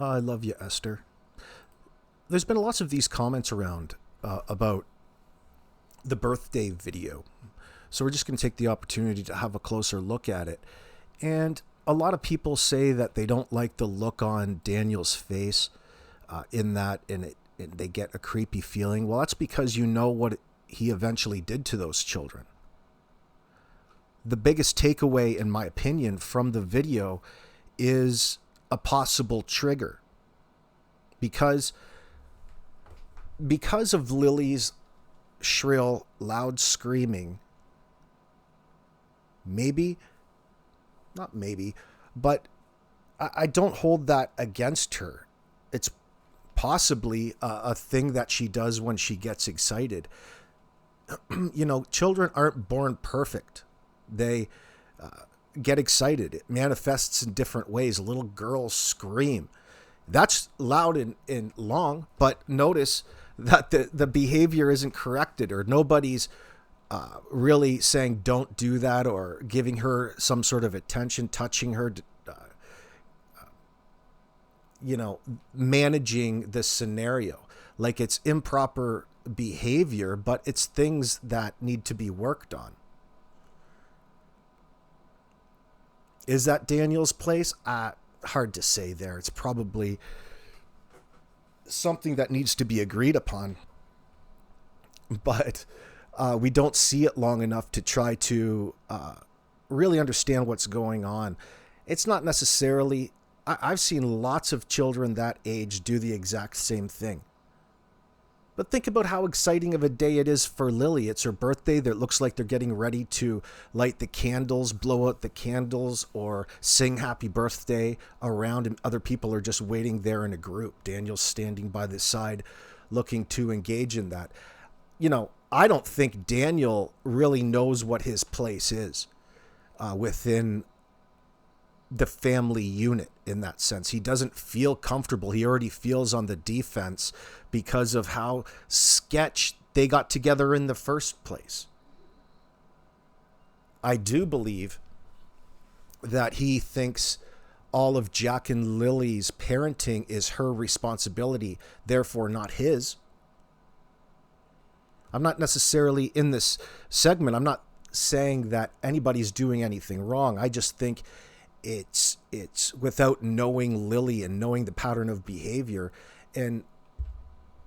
I love you, Esther. There's been lots of these comments around about the birthday video. So we're just going to take the opportunity to have a closer look at it. And a lot of people say that they don't like the look on Daniel's face in that, and they get a creepy feeling. Well, that's because you know what he eventually did to those children. The biggest takeaway, in my opinion, from the video is a possible trigger. Because of Lily's shrill, loud screaming, not maybe, but I don't hold that against her. It's possibly a thing that she does when she gets excited. Children aren't born perfect. They get excited. It manifests in different ways. Little girls scream. That's loud and long, but notice that the behavior isn't corrected, or nobody's really saying don't do that, or giving her some sort of attention, touching her, managing the scenario. Like it's improper behavior, but it's things that need to be worked on. Is that Daniel's place? Hard to say there. It's probably something that needs to be agreed upon. But we don't see it long enough to try to really understand what's going on. It's not necessarily... I've seen lots of children that age do the exact same thing. But think about how exciting of a day it is for Lily. It's her birthday. That looks like they're getting ready to light the candles, blow out the candles, or sing happy birthday around, and other people are just waiting there in a group. Daniel's standing by the side looking to engage in that. I don't think Daniel really knows what his place is within the family unit in that sense. He doesn't feel comfortable. He already feels on the defense because of how sketch they got together in the first place. I do believe that he thinks all of Jack and Lily's parenting is her responsibility, therefore not his. I'm not necessarily in this segment. I'm not saying that anybody's doing anything wrong. I just think it's without knowing Lily and knowing the pattern of behavior and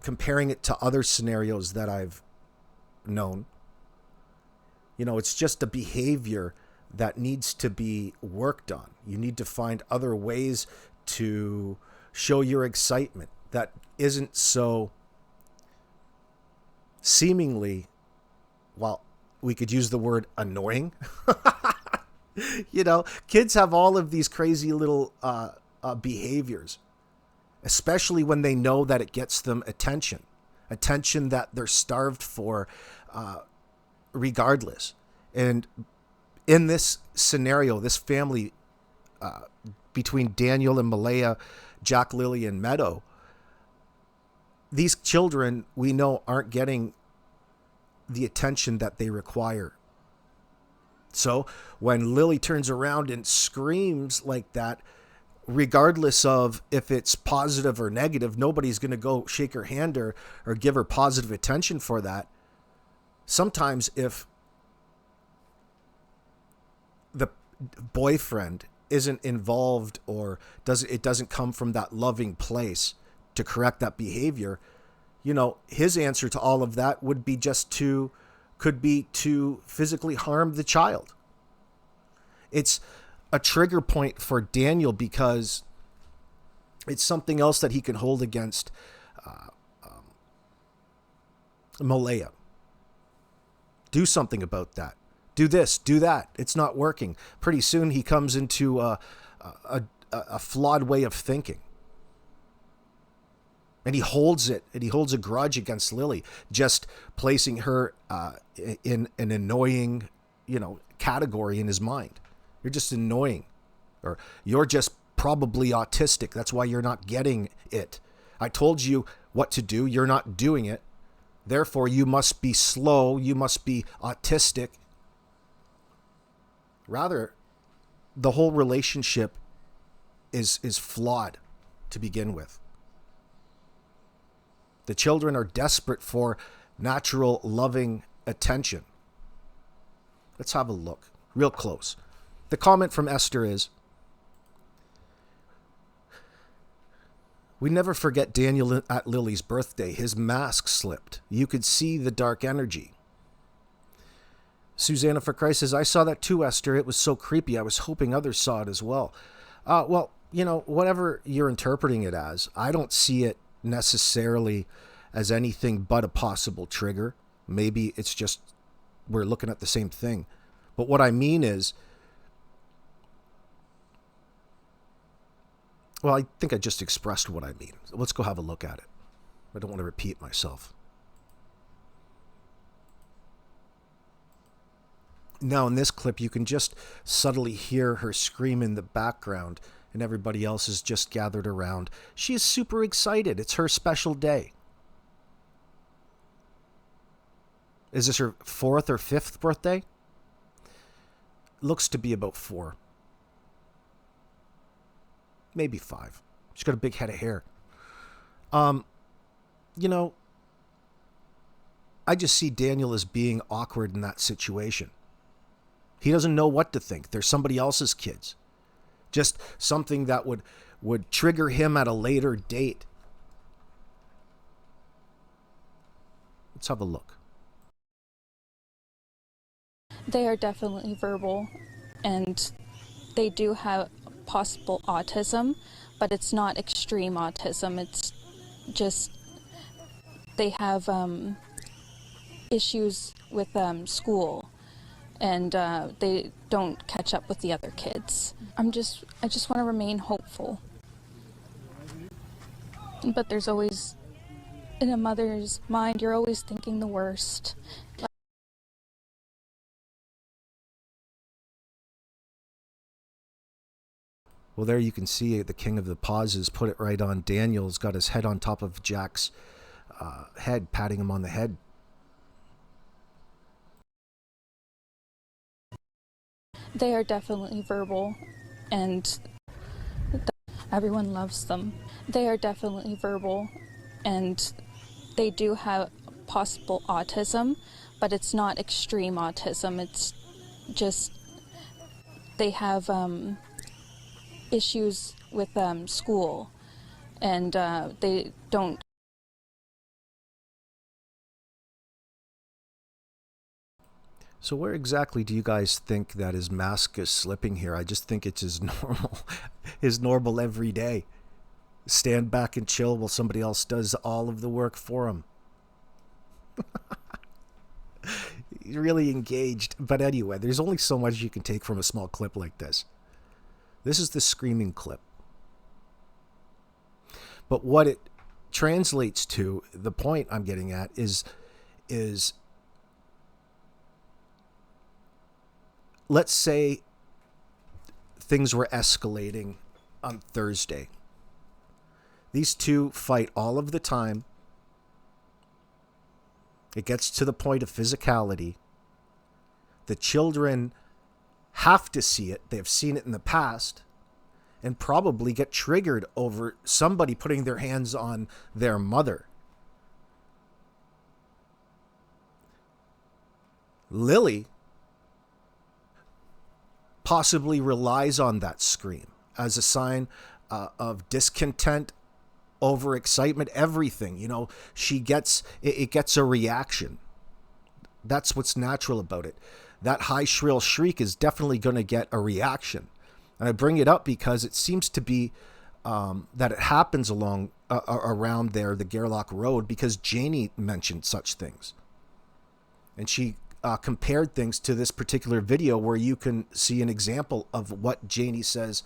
comparing it to other scenarios that I've known. It's just a behavior that needs to be worked on. You need to find other ways to show your excitement that isn't so seemingly, well, we could use the word annoying. Kids have all of these crazy little behaviors, especially when they know that it gets them attention that they're starved for regardless. And in this scenario, this family between Daniel and Malaya, Jack, Lily, and Meadow, these children we know aren't getting the attention that they require. So when Lily turns around and screams like that, regardless of if it's positive or negative, nobody's going to go shake her hand or give her positive attention for that. Sometimes if the boyfriend isn't involved or it doesn't come from that loving place to correct that behavior, his answer to all of that would be could be to physically harm the child. It's a trigger point for Daniel because it's something else that he can hold against Malaya. Do something about that. Do this, do that. It's not working. Pretty soon he comes into a flawed way of thinking. And he holds it, and he holds a grudge against Lily, just placing her in an annoying, category in his mind. You're just annoying, or you're just probably autistic. That's why you're not getting it. I told you what to do. You're not doing it. Therefore, you must be slow. You must be autistic. Rather, the whole relationship is flawed to begin with. The children are desperate for natural, loving attention. Let's have a look real close. The comment from Esther is, "We never forget Daniel at Lily's birthday. His mask slipped. You could see the dark energy." Susanna for Christ says, "I saw that too, Esther. It was so creepy. I was hoping others saw it as well." Well, whatever you're interpreting it as, I don't see it necessarily as anything but a possible trigger. Maybe it's just we're looking at the same thing. But what I mean is, well, I think I just expressed what I mean. So let's go have a look at it. I don't want to repeat myself. Now, in this clip, you can just subtly hear her scream in the background, and everybody else is just gathered around. She is super excited. It's her special day. Is this her 4th or 5th birthday? Looks to be about 4. Maybe 5. She's got a big head of hair. I just see Daniel as being awkward in that situation. He doesn't know what to think. They're somebody else's kids. Just something that would trigger him at a later date. Let's have a look. They are definitely verbal, and they do have possible autism, but it's not extreme autism. It's just they have issues with school, and they don't catch up with the other kids. I just want to remain hopeful. But there's always, in a mother's mind, you're always thinking the worst. Well, there you can see the king of the pauses put it right on. Daniel's got his head on top of Jack's head, patting him on the head. They are definitely verbal, and everyone loves them. They are definitely verbal, and they do have possible autism, but it's not extreme autism. It's just they have issues with school, and they don't. So where exactly do you guys think that his mask is slipping here? I just think it's his normal every day. Stand back and chill while somebody else does all of the work for him. He's really engaged. But anyway, there's only so much you can take from a small clip like this. This is the screaming clip. But what it translates to, the point I'm getting at, is let's say things were escalating on Thursday. These two fight all of the time. It gets to the point of physicality. The children have to see it. They've seen it in the past and probably get triggered over somebody putting their hands on their mother. Lilly possibly relies on that scream as a sign of discontent, overexcitement, everything. She gets it gets a reaction. That's what's natural about it. That high shrill shriek is definitely going to get a reaction. And I bring it up because it seems to be that it happens around there, the Gerlach Road, because Janie mentioned such things. And she compared things to this particular video where you can see an example of what Janie says,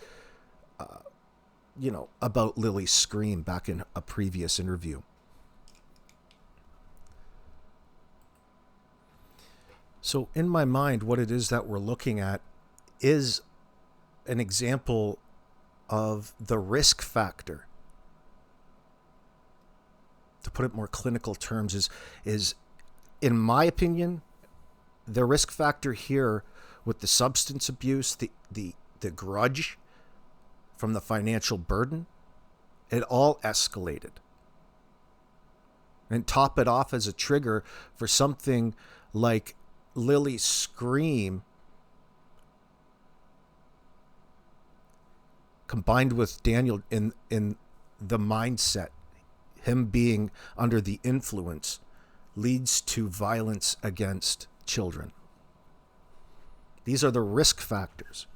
about Lily's scream back in a previous interview. So in my mind, what it is that we're looking at is an example of the risk factor. To put it more clinical terms, is in my opinion, the risk factor here with the substance abuse, the grudge from the financial burden, It all escalated. And top it off as a trigger for something like Lilly's scream combined with Daniel in the mindset, him being under the influence, leads to violence against children. These are the risk factors.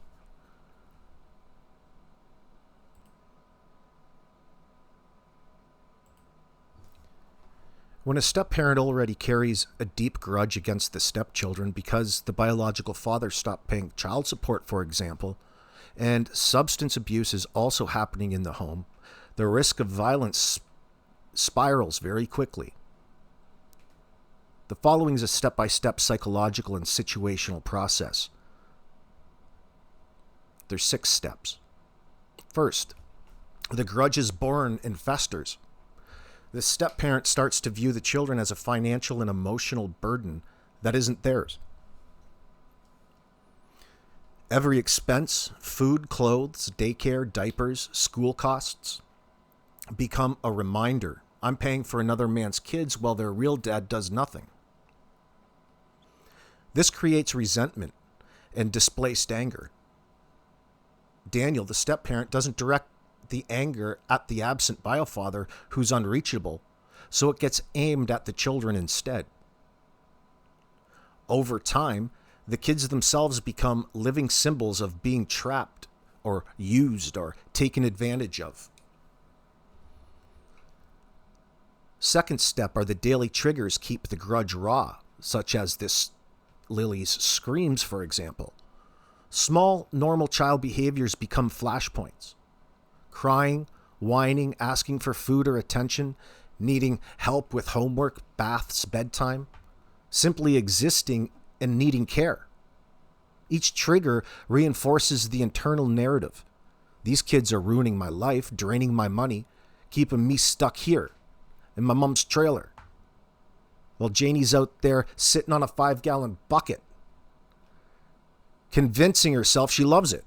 When a step-parent already carries a deep grudge against the stepchildren because the biological father stopped paying child support, for example, and substance abuse is also happening in the home, the risk of violence spirals very quickly. The following is a step-by-step psychological and situational process. There's 6 steps. First, the grudge is born and festers. The step-parent starts to view the children as a financial and emotional burden that isn't theirs. Every expense, food, clothes, daycare, diapers, school costs, become a reminder. I'm paying for another man's kids while their real dad does nothing. This creates resentment and displaced anger. Daniel, the step-parent, doesn't direct the anger at the absent biofather who's unreachable, so it gets aimed at the children instead. Over time, the kids themselves become living symbols of being trapped or used or taken advantage of. Second step are the daily triggers keep the grudge raw, such as this Lily's screams, for example. Small, normal child behaviors become flashpoints. Crying, whining, asking for food or attention, needing help with homework, baths, bedtime, simply existing and needing care. Each trigger reinforces the internal narrative. These kids are ruining my life, draining my money, keeping me stuck here in my mom's trailer, while Janie's out there sitting on a 5-gallon bucket, convincing herself she loves it.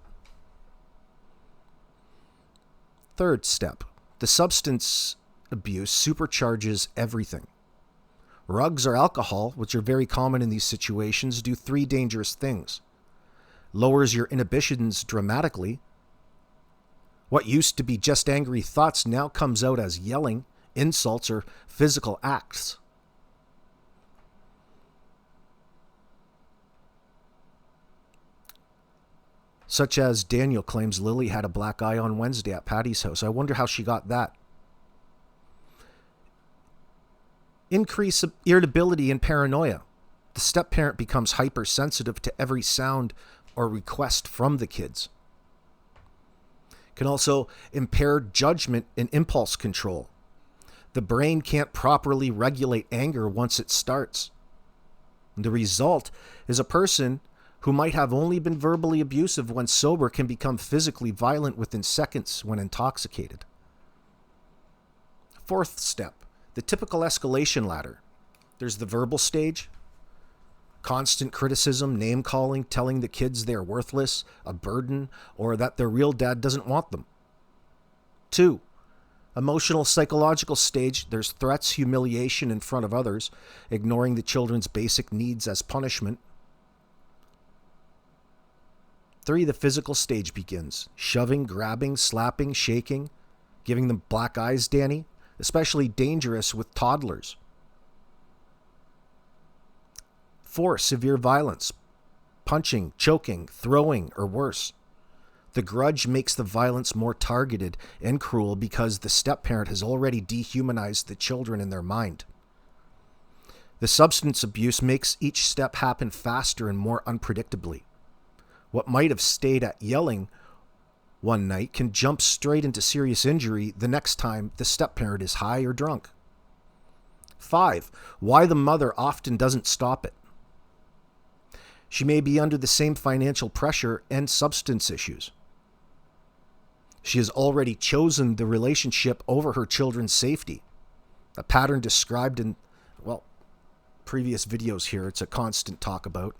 Third step, the substance abuse supercharges everything. Drugs or alcohol, which are very common in these situations, do 3 dangerous things. Lowers your inhibitions dramatically. What used to be just angry thoughts now comes out as yelling, insults, or physical acts. Such as Daniel claims Lilly had a black eye on Wednesday at Patty's house. I wonder how she got that. Increase of irritability and paranoia. The step-parent becomes hypersensitive to every sound or request from the kids. Can also impair judgment and impulse control. The brain can't properly regulate anger once it starts. The result is a person who might have only been verbally abusive when sober can become physically violent within seconds when intoxicated. Fourth step, the typical escalation ladder. There's the verbal stage, constant criticism, name-calling, telling the kids they're worthless, a burden, or that their real dad doesn't want them. 2, emotional psychological stage. There's threats, humiliation in front of others, ignoring the children's basic needs as punishment. 3, the physical stage begins. Shoving, grabbing, slapping, shaking, giving them black eyes, Danny, especially dangerous with toddlers. 4, severe violence. Punching, choking, throwing, or worse. The grudge makes the violence more targeted and cruel because the step-parent has already dehumanized the children in their mind. The substance abuse makes each step happen faster and more unpredictably. What might have stayed at yelling one night can jump straight into serious injury the next time the step-parent is high or drunk. 5, why the mother often doesn't stop it. She may be under the same financial pressure and substance issues. She has already chosen the relationship over her children's safety, a pattern described in, previous videos here. It's a constant talk about.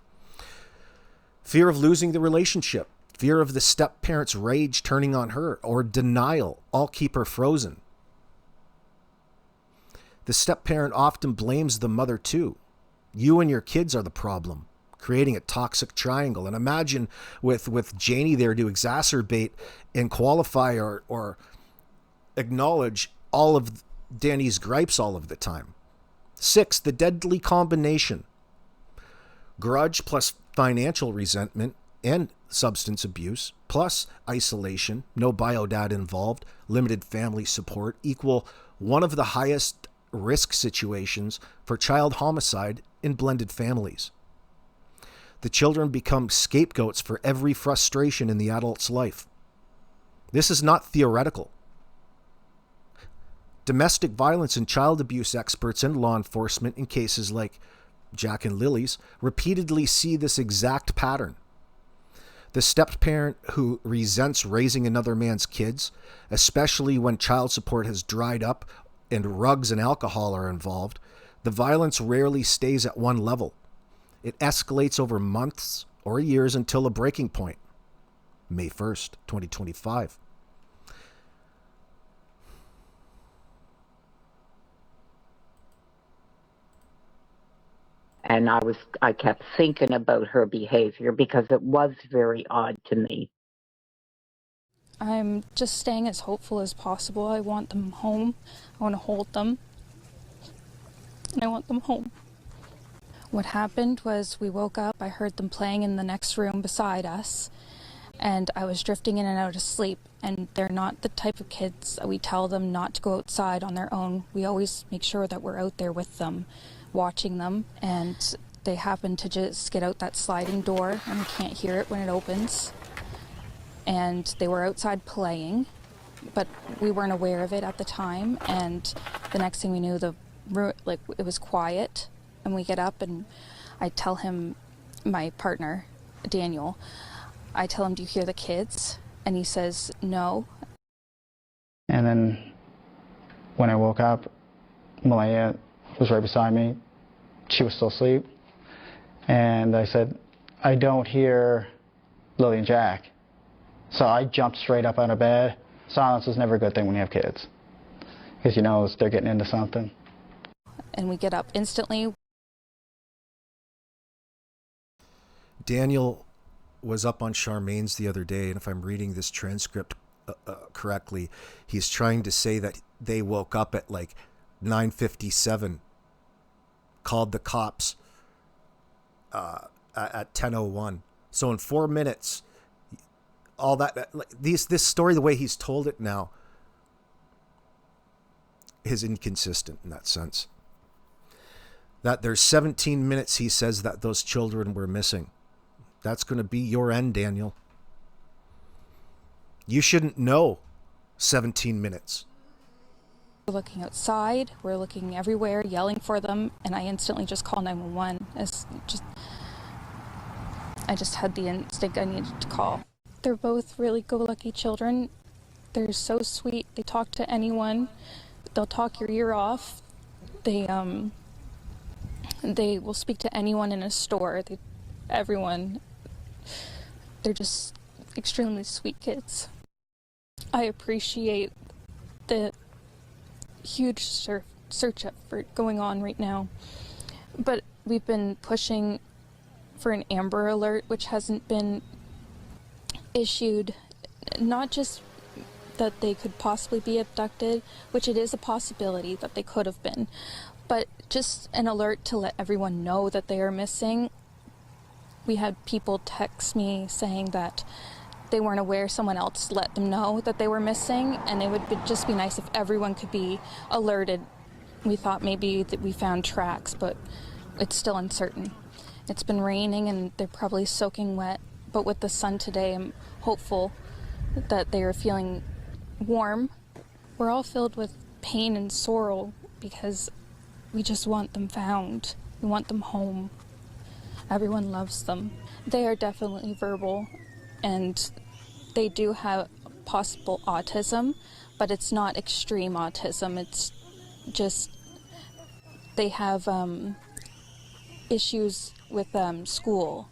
Fear of losing the relationship. Fear of the step-parent's rage turning on her, or denial, all keep her frozen. The step-parent often blames the mother too. You and your kids are the problem, creating a toxic triangle. And imagine with Janie there to exacerbate and qualify or acknowledge all of Danny's gripes all of the time. 6, the deadly combination. Grudge plus financial resentment and substance abuse, plus isolation, no biodad involved, limited family support, equal one of the highest risk situations for child homicide in blended families. The children become scapegoats for every frustration in the adult's life. This is not theoretical. Domestic violence and child abuse experts and law enforcement in cases like Jack and Lily's repeatedly see this exact pattern. The step-parent who resents raising another man's kids, especially when child support has dried up and drugs and alcohol are involved, the violence rarely stays at one level. It escalates over months or years until a breaking point. May 1st, 2025. And I kept thinking about her behavior because it was very odd to me. I'm just staying as hopeful as possible. I want them home. I want to hold them. And I want them home. What happened was we woke up, I heard them playing in the next room beside us, and I was drifting in and out of sleep. And they're not the type of kids that we tell them not to go outside on their own. We always make sure that we're out there with them, watching them, and they happen to just get out that sliding door and we can't hear it when it opens. And they were outside playing, but we weren't aware of it at the time. And the next thing we knew, it was quiet. And we get up and I tell him, my partner, Daniel, I tell him, do you hear the kids? And he says, no. And then when I woke up, Malaya was right beside me. She was still asleep. And I said, I don't hear Lily and Jack. So I jumped straight up out of bed. Silence is never a good thing when you have kids, because you know they're getting into something. And we get up instantly. Daniel was up on Charmaine's the other day, and if I'm reading this transcript correctly, he's trying to say that they woke up at like 9:57, called the cops at 10:01. So in 4 minutes, all that this story, the way he's told it now, is inconsistent in that sense. That there's 17 minutes, he says, that those children were missing. That's going to be your end, Daniel. You shouldn't know 17 minutes. We're looking outside, we're looking everywhere, yelling for them, and I instantly just call 911. I just had the instinct I needed to call. They're both really go-lucky children. They're so sweet. They talk to anyone. They'll talk your ear off. They will speak to anyone in a store. Everyone. They're just extremely sweet kids. I appreciate the huge search effort going on right now. But we've been pushing for an Amber Alert, which hasn't been issued. Not just that they could possibly be abducted, which it is a possibility that they could have been, but just an alert to let everyone know that they are missing. We had people text me saying that they weren't aware, someone else let them know that they were missing, and it would just be nice if everyone could be alerted. We thought maybe that we found tracks, but it's still uncertain. It's been raining and they're probably soaking wet, but with the sun today, I'm hopeful that they are feeling warm. We're all filled with pain and sorrow because we just want them found. We want them home. Everyone loves them. They are definitely verbal, and they do have possible autism, but it's not extreme autism. It's just they have issues with school,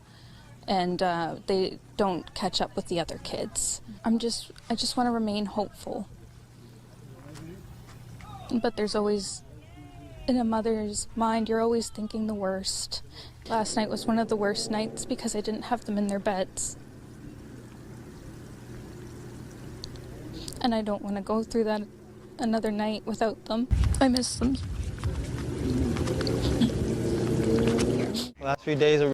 and they don't don't catch up with the other kids. I just want to remain hopeful. But there's always, in a mother's mind, you're always thinking the worst. Last night was one of the worst nights because I didn't have them in their beds. And I don't want to go through that another night without them. I miss them. The last few days are